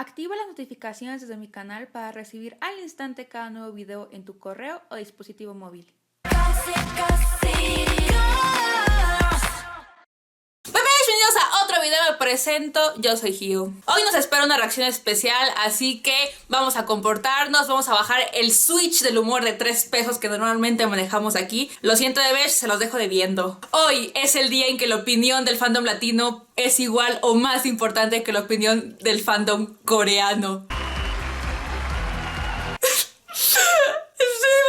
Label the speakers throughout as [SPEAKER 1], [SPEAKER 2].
[SPEAKER 1] Activa las notificaciones desde mi canal para recibir al instante cada nuevo video en tu correo o dispositivo móvil.
[SPEAKER 2] Bienvenidos a otro video, me presento, yo soy Hio. Hoy nos espera una reacción especial, así que vamos a comportarnos, vamos a bajar el switch del humor de 3 pesos que normalmente manejamos aquí. Lo siento de ver, se los dejo debiendo. Hoy es el día en que la opinión del fandom latino es igual o más importante que la opinión del fandom coreano. Estoy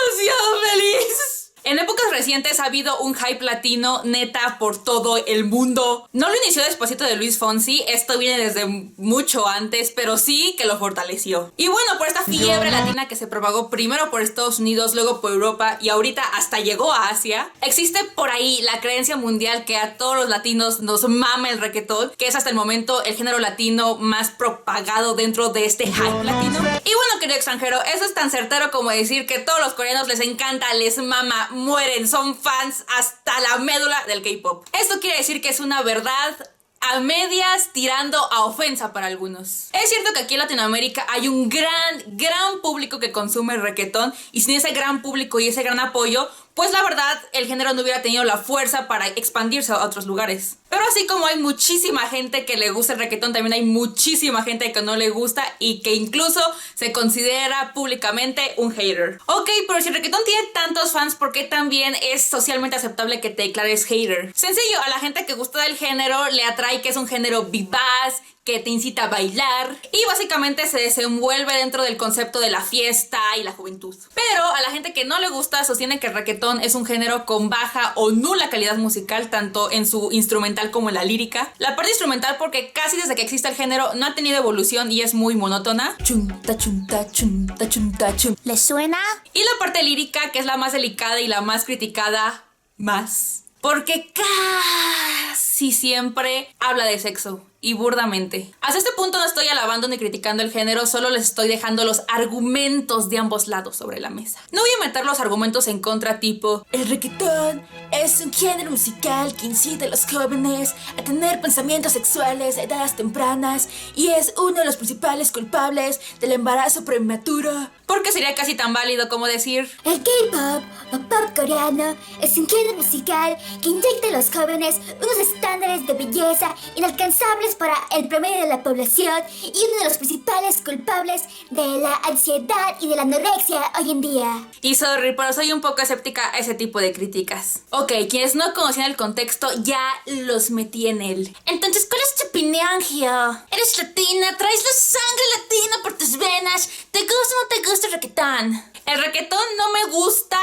[SPEAKER 2] demasiado feliz. En épocas recientes ha habido un hype latino neta por todo el mundo. No lo inició Despacito de Luis Fonsi, esto viene desde mucho antes, pero sí que lo fortaleció. Y bueno, por esta fiebre latina que se propagó primero por Estados Unidos, luego por Europa y ahorita hasta llegó a Asia, existe por ahí la creencia mundial que a todos los latinos nos mama el reggaetón, que es hasta el momento el género latino más propagado dentro de este hype latino. Y bueno, querido extranjero, eso es tan certero como decir que a todos los coreanos les encanta, les mama, mueren, son fans hasta la médula del K-pop. Esto quiere decir que es una verdad a medias tirando a ofensa para algunos. Es cierto que aquí en Latinoamérica hay un gran público que consume el reggaetón, y sin ese gran público y ese gran apoyo, pues la verdad el género no hubiera tenido la fuerza para expandirse a otros lugares. Pero así como hay muchísima gente que le gusta el reggaetón, también hay muchísima gente que no le gusta y que incluso se considera públicamente un hater. Ok, pero si el reggaetón tiene tantos fans, ¿por qué también es socialmente aceptable que te declares hater? Sencillo, a la gente que gusta del género le atrae que es un género vivaz, que te incita a bailar y básicamente se desenvuelve dentro del concepto de la fiesta y la juventud. Pero a la gente que no le gusta sostiene que el reggaetón es un género con baja o nula calidad musical, tanto en su instrumental como en la lírica. La parte instrumental porque casi desde que existe el género no ha tenido evolución y es muy monótona. Chunta, chunta, chunta, chunta, chunta.
[SPEAKER 3] ¿Les suena?
[SPEAKER 2] Y la parte lírica, que es la más delicada y la más criticada, más. Porque casi siempre habla de sexo. Y burdamente. Hasta este punto no estoy alabando ni criticando el género, solo les estoy dejando los argumentos de ambos lados sobre la mesa. No voy a meter los argumentos en contra tipo: el reggaetón es un género musical que incita a los jóvenes a tener pensamientos sexuales a edades tempranas y es uno de los principales culpables del embarazo prematuro. Porque sería casi tan válido como decir:
[SPEAKER 3] el K-pop o pop coreano es un género musical que inyecta a los jóvenes unos estándares de belleza inalcanzables para el promedio de la población y uno de los principales culpables de la ansiedad y de la anorexia hoy en día.
[SPEAKER 2] Y sorry, pero soy un poco escéptica a ese tipo de críticas. Ok, quienes no conocían el contexto ya los metí en él. Entonces, ¿cuál es tu opinión, Hio? Eres latina, traes la sangre latina por tus venas. ¿Te gusta o no te gusta el reggaetón? El reggaetón no me gusta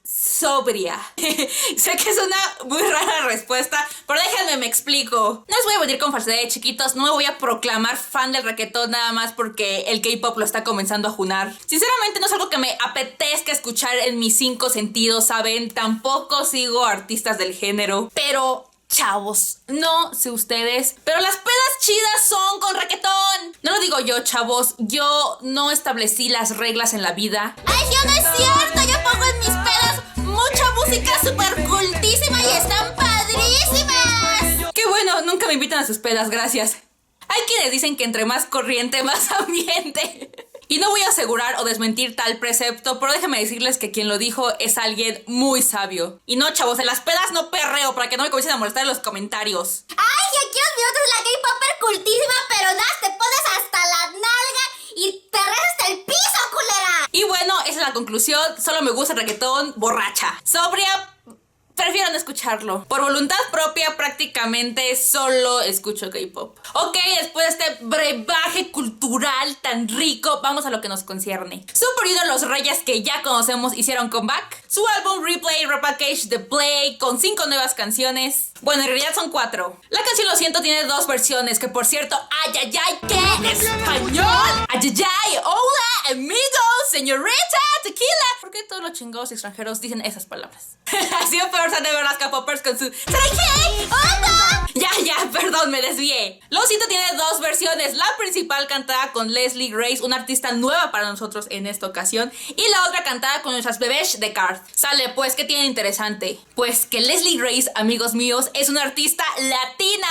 [SPEAKER 2] sobria. Sé que es una muy rara respuesta, pero déjenme me explico. No les voy a venir con falsedad de chiquitos, no me voy a proclamar fan del reggaetón nada más porque el K-pop lo está comenzando a junar. Sinceramente no es algo que me apetezca escuchar en mis 5 sentidos, ¿saben? Tampoco sigo artistas del género, pero chavos, no sé ustedes, pero las pedas chidas son con reggaetón. No lo digo yo, chavos, yo no establecí las reglas en la vida.
[SPEAKER 3] ¡Ay, yo no es cierto! Yo pongo en mis pedas mucha música súper cultísima y están padrísimas.
[SPEAKER 2] Qué bueno, nunca me invitan a sus pedas, gracias. Hay quienes dicen que entre más corriente, más ambiente. Y no voy a asegurar o desmentir tal precepto, pero déjenme decirles que quien lo dijo es alguien muy sabio. Y no, chavos, en las pedas no perreo para que no me comiencen a molestar en los comentarios.
[SPEAKER 3] ¡Ay, aquí los minutos de la K-popper cultísima, pero nada, te pones hasta la nalga y perreas hasta el piso, culera!
[SPEAKER 2] Y bueno, esa es la conclusión. Solo me gusta el reggaetón borracha. Sobria, prefiero no escucharlo. Por voluntad propia, prácticamente solo escucho K-pop. Ok, después de este brebaje cultural tan rico, vamos a lo que nos concierne. Super Junior, los reyes que ya conocemos, hicieron comeback. Su álbum Replay Repackage The Play con 5 nuevas canciones. Bueno, en realidad son 4. La canción Lo Siento tiene 2 versiones, que por cierto, ay, ay, ay, ¿qué en español? Ay, ay, ay, hola, amigos, señorita, tequila. ¿Por qué todos los chingados extranjeros dicen esas palabras? Así o peor se han de ver las K-popers con su ¿será qué? ¡Hola! Ya, ya, perdón, me desvié. Lo siento, tiene dos versiones. La principal cantada con Leslie Grace, una artista nueva para nosotros en esta ocasión, y la otra cantada con nuestras bebés de Card. Sale, pues, ¿qué tiene interesante? Pues que Leslie Grace, amigos míos, es una artista latina.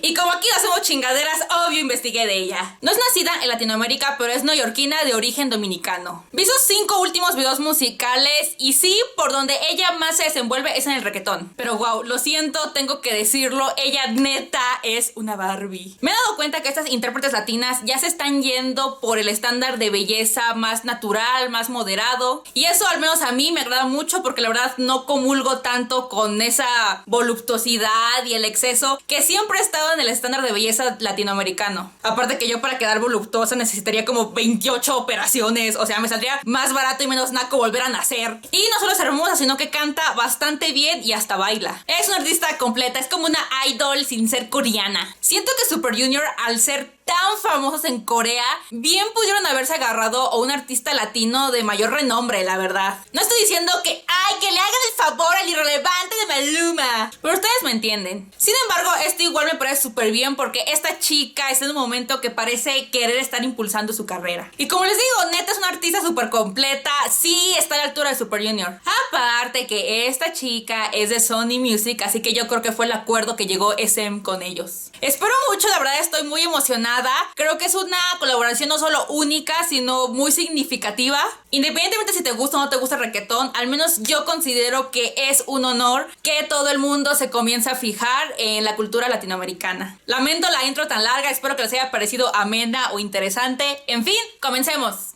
[SPEAKER 2] Y como aquí no hacemos chingaderas, obvio investigué de ella. No es nacida en Latinoamérica, pero es neoyorquina de origen dominicano. Vi sus 5 últimos videos musicales y sí, por donde ella más se desenvuelve es en el reggaetón. Pero wow, lo siento, tengo que decirlo, ella neta es una Barbie. Me he dado cuenta que estas intérpretes latinas ya se están yendo por el estándar de belleza más natural, más moderado. Y eso al menos a mí me agrada mucho porque la verdad no comulgo tanto con esa voluptuosidad y el exceso que siempre he estado en el estándar de belleza latinoamericano. Aparte que yo para quedar voluptuosa necesitaría como 28 operaciones, o sea, me saldría más barato y menos naco volver a nacer. Y no solo es hermosa, sino que canta bastante bien y hasta baila. Es una artista completa, es como una idol sin ser coreana. Siento que Super Junior, al ser tan famosos en Corea, bien pudieron haberse agarrado a un artista latino de mayor renombre, la verdad. No estoy diciendo que le hagan el favor al irrelevante de Maluma, pero ustedes me entienden. Sin embargo, esto igual me parece súper bien porque esta chica está en un momento que parece querer estar impulsando su carrera. Y como les digo, neta es una artista súper completa, sí está a la altura de Super Junior. Aparte que esta chica es de Sony Music, así que yo creo que fue el acuerdo que llegó SM con ellos. Espero mucho, la verdad estoy muy emocionada. Creo que es una colaboración no solo única, sino muy significativa. Independientemente si te gusta o no te gusta el reggaetón, al menos yo considero que es un honor que todo el mundo se comience a fijar en la cultura latinoamericana. Lamento la intro tan larga, espero que les haya parecido amena o interesante. En fin, comencemos.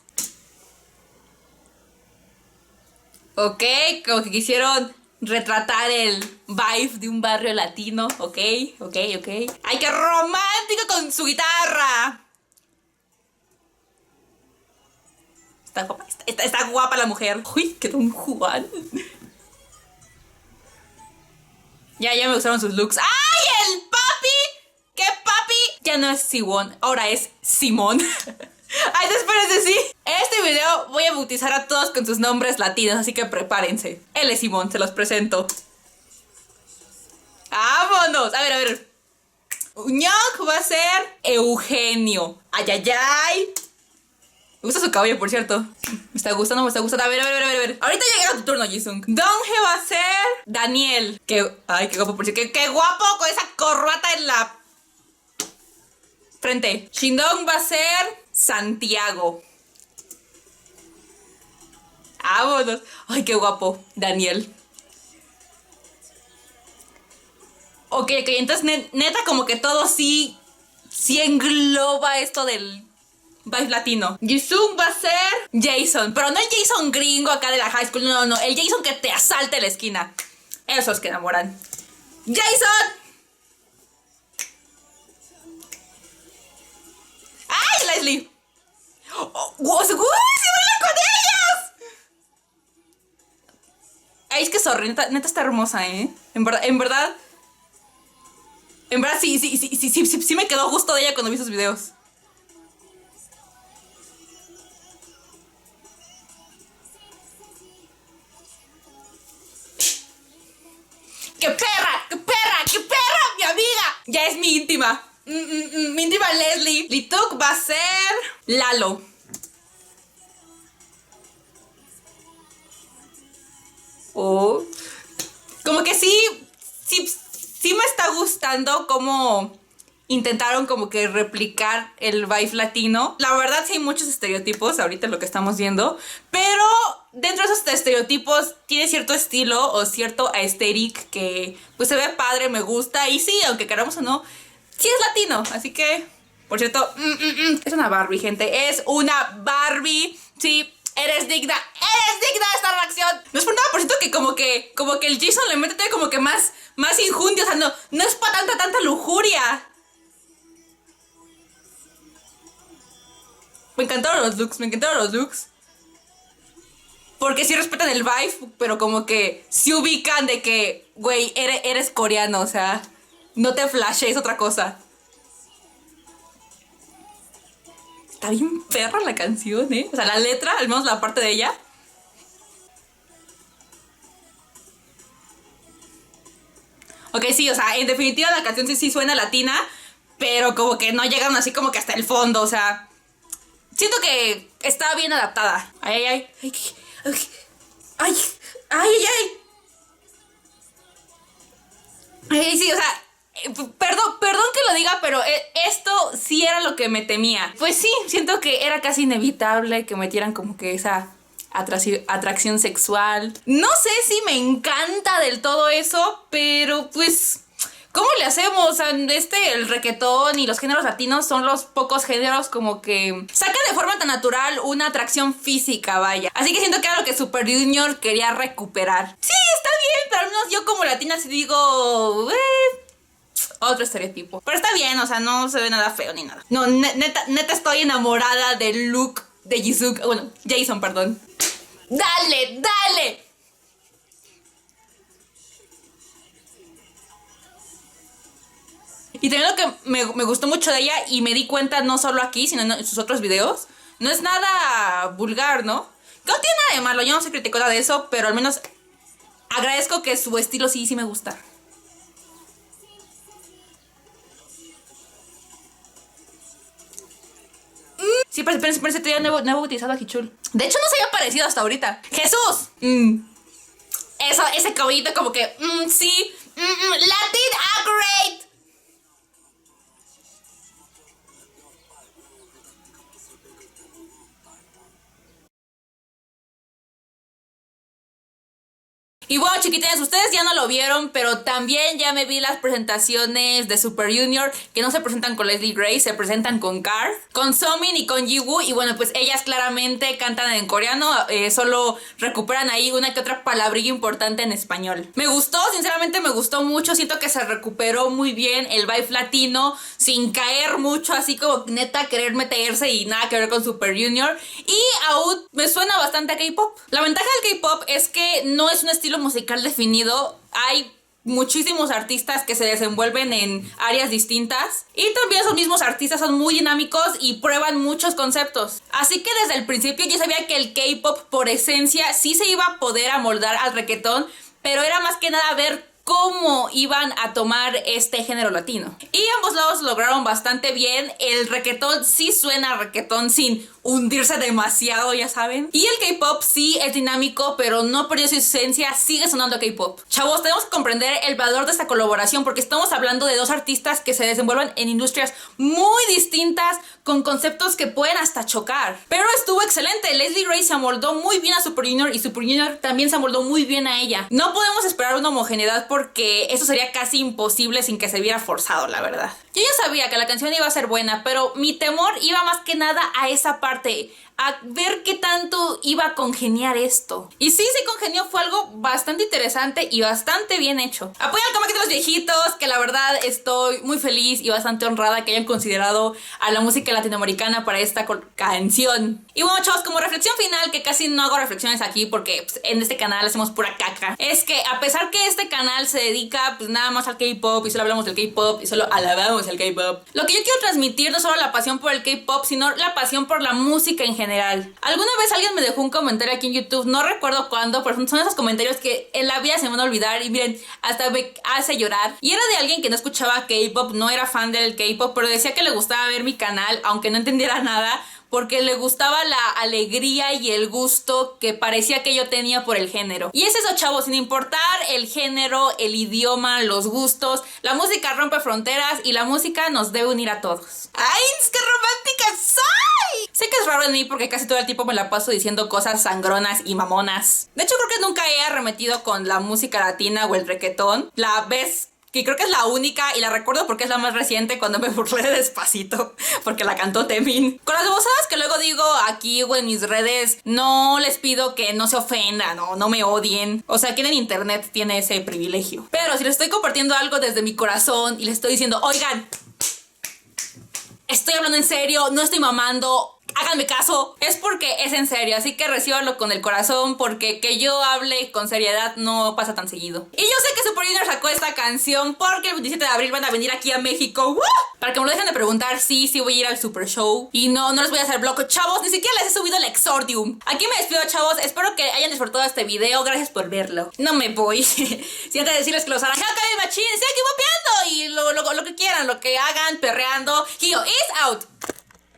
[SPEAKER 2] Ok, como que quisieron retratar el vibe de un barrio latino. Ok. ¡Ay, qué romántico con su guitarra! Está guapa la mujer. Uy, qué Don Juan. Ya me gustaron sus looks. ¡Ay, el papi! ¿Qué papi? Ya no es Siwon, ahora es Simón. Ay, espérense, sí. En este video voy a bautizar a todos con sus nombres latinos, así que prepárense. Él es Simón, se los presento. ¡Vámonos! A ver. Uñoc va a ser Eugenio. ¡Ay! Me gusta su cabello, por cierto. Me está gustando. A ver. Ahorita llega tu turno, Jisung. Donghae va a ser Daniel. Ay, qué guapo, por cierto. Qué guapo con esa corbata en la frente. Shindong va a ser Santiago. Vámonos. Ay, qué guapo, Daniel. Ok, entonces neta como que todo sí engloba esto del vibe latino. Jisung va a ser Jason, pero no el Jason gringo acá de la high school, no, el Jason que te asalta en la esquina. Esos que enamoran. ¡Jason! ¡Ay, Leslie! ¡Oh, ¡sí baila con ellas! Ay, es que sorry, neta está hermosa, ¿eh? En verdad sí me quedó gusto de ella cuando vi sus videos. ¡Qué perra, mi amiga! Ya es mi íntima. Mi íntima Leslie. Lituk va a ser Lalo. Oh. Como que sí me está gustando cómo intentaron como que replicar el vibe latino. La verdad sí hay muchos estereotipos ahorita lo que estamos viendo, pero dentro de esos estereotipos tiene cierto estilo o cierto aesthetic que pues se ve padre, me gusta. Y sí, aunque queramos o no, sí es latino, así que, por cierto, es una Barbie, gente, es una Barbie, sí. Eres digna de esta reacción. No es por nada, por cierto, que como que el Jason le mete como que más injundia. O sea, no es para tanta lujuria. Me encantaron los looks. Porque sí respetan el vibe, pero como que sí ubican de que, güey, eres coreano, o sea, no te flashes otra cosa. Está bien perra la canción, ¿eh? O sea, la letra, al menos la parte de ella. Ok, Ok, sí, o sea, en definitiva la canción sí suena latina, pero como que no llegaron así como que hasta el fondo, o sea, siento que está bien adaptada. Ay, ay, ay, ay, ay, ay, ay. Ay, sí, o sea, perdón que lo diga, pero esto sí era lo que me temía. Pues sí, siento que era casi inevitable que metieran como que esa atracción sexual. No sé si me encanta del todo eso, pero pues, ¿cómo le hacemos? O sea, el reggaetón y los géneros latinos son los pocos géneros como que sacan de forma tan natural una atracción física, vaya. Así que siento que era lo que Super Junior quería recuperar. Sí, está bien, pero al menos yo como latina sí digo... otro estereotipo. Pero está bien, o sea, no se ve nada feo ni nada. No, neta estoy enamorada del look de Jisoo. Bueno, Jason, perdón. ¡Dale, dale! Y también lo que me gustó mucho de ella, y me di cuenta no solo aquí, sino en sus otros videos, no es nada vulgar, ¿no? No tiene nada de malo, yo no soy criticona de eso, pero al menos agradezco que su estilo sí me gusta. Sí, parece que no he bautizado a Hichul. De hecho, no se había parecido hasta ahorita. ¡Jesús! Eso, ese cabellito como que... sí. Latin accurate. Y bueno, chiquitines, ustedes ya no lo vieron, pero también ya me vi las presentaciones de Super Junior, que no se presentan con Leslie Grace, se presentan con Karth, con Somin y con Jiwoo, y bueno, pues ellas claramente cantan en coreano, solo recuperan ahí una que otra palabrilla importante en español. Me gustó, sinceramente me gustó mucho, siento que se recuperó muy bien el vibe latino, sin caer mucho, así como neta querer meterse y nada que ver con Super Junior, y aún me suena bastante a K-pop. La ventaja del K-pop es que no es un estilo musical definido, hay muchísimos artistas que se desenvuelven en áreas distintas y también esos mismos artistas son muy dinámicos y prueban muchos conceptos. Así que desde el principio yo sabía que el K-pop por esencia sí se iba a poder amoldar al reggaetón, pero era más que nada ver cómo iban a tomar este género latino. Y ambos lados lograron bastante bien. El reggaetón sí suena a reggaetón sin hundirse demasiado, ya saben. Y el K-pop sí es dinámico, pero no perdió su esencia, sigue sonando a K-pop. Chavos, tenemos que comprender el valor de esta colaboración porque estamos hablando de dos artistas que se desenvuelven en industrias muy distintas, con conceptos que pueden hasta chocar. Pero estuvo excelente. Leslie Grace se amoldó muy bien a Super Junior y Super Junior también se amoldó muy bien a ella. No podemos esperar una homogeneidad porque eso sería casi imposible sin que se viera forzado, la verdad. Yo ya sabía que la canción iba a ser buena, pero mi temor iba más que nada a esa parte, a ver qué tanto iba a congeniar esto. Y sí, se congenió, fue algo bastante interesante y bastante bien hecho. Apoyan al comeback de los viejitos, que la verdad estoy muy feliz y bastante honrada que hayan considerado a la música latinoamericana para esta canción. Y bueno, chavos, como reflexión final, que casi no hago reflexiones aquí porque pues, en este canal hacemos pura caca, es que a pesar que este canal se dedica pues nada más al K-pop y solo hablamos del K-pop y solo alabamos el K-pop, lo que yo quiero transmitir no solo la pasión por el K-pop, sino la pasión por la música en general. Alguna vez alguien me dejó un comentario aquí en YouTube, no recuerdo cuándo, pero son esos comentarios que en la vida se me van a olvidar y miren, hasta me hace llorar. Y era de alguien que no escuchaba K-pop, no era fan del K-pop, pero decía que le gustaba ver mi canal, aunque no entendiera nada, porque le gustaba la alegría y el gusto que parecía que yo tenía por el género. Y es eso, chavos, sin importar el género, el idioma, los gustos, la música rompe fronteras y la música nos debe unir a todos. ¡Ay, qué romántica soy! Sé que es raro en mí porque casi todo el tiempo me la paso diciendo cosas sangronas y mamonas. De hecho, creo que nunca he arremetido con la música latina o el reggaetón. La vez que creo que es la única, y la recuerdo porque es la más reciente, cuando me burlé de Despacito, porque la cantó Temin. Con las babosadas que luego digo aquí o en mis redes, no les pido que no se ofendan o no me odien. O sea, quien en internet tiene ese privilegio. Pero si les estoy compartiendo algo desde mi corazón y les estoy diciendo, oigan, estoy hablando en serio, no estoy mamando, háganme caso, es porque es en serio, así que recíbanlo con el corazón, porque que yo hable con seriedad no pasa tan seguido. Y yo sé que Super Junior sacó esta canción porque el 27 de abril van a venir aquí a México. ¡Woo! Para que me lo dejen de preguntar, sí voy a ir al Super Show. Y no les voy a hacer bloco, chavos, ni siquiera les he subido el Exordium. Aquí me despido, chavos, espero que hayan disfrutado este video, gracias por verlo. No me voy, si antes de decirles que los harán, ¡Machín! lo que hagan, perreando. Gio is out.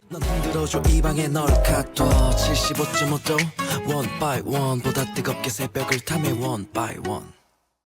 [SPEAKER 4] 넌 흔들어줘 이 방에 널 가둬 75.5도 One by one 보다 뜨겁게 새벽을 탐해 One by one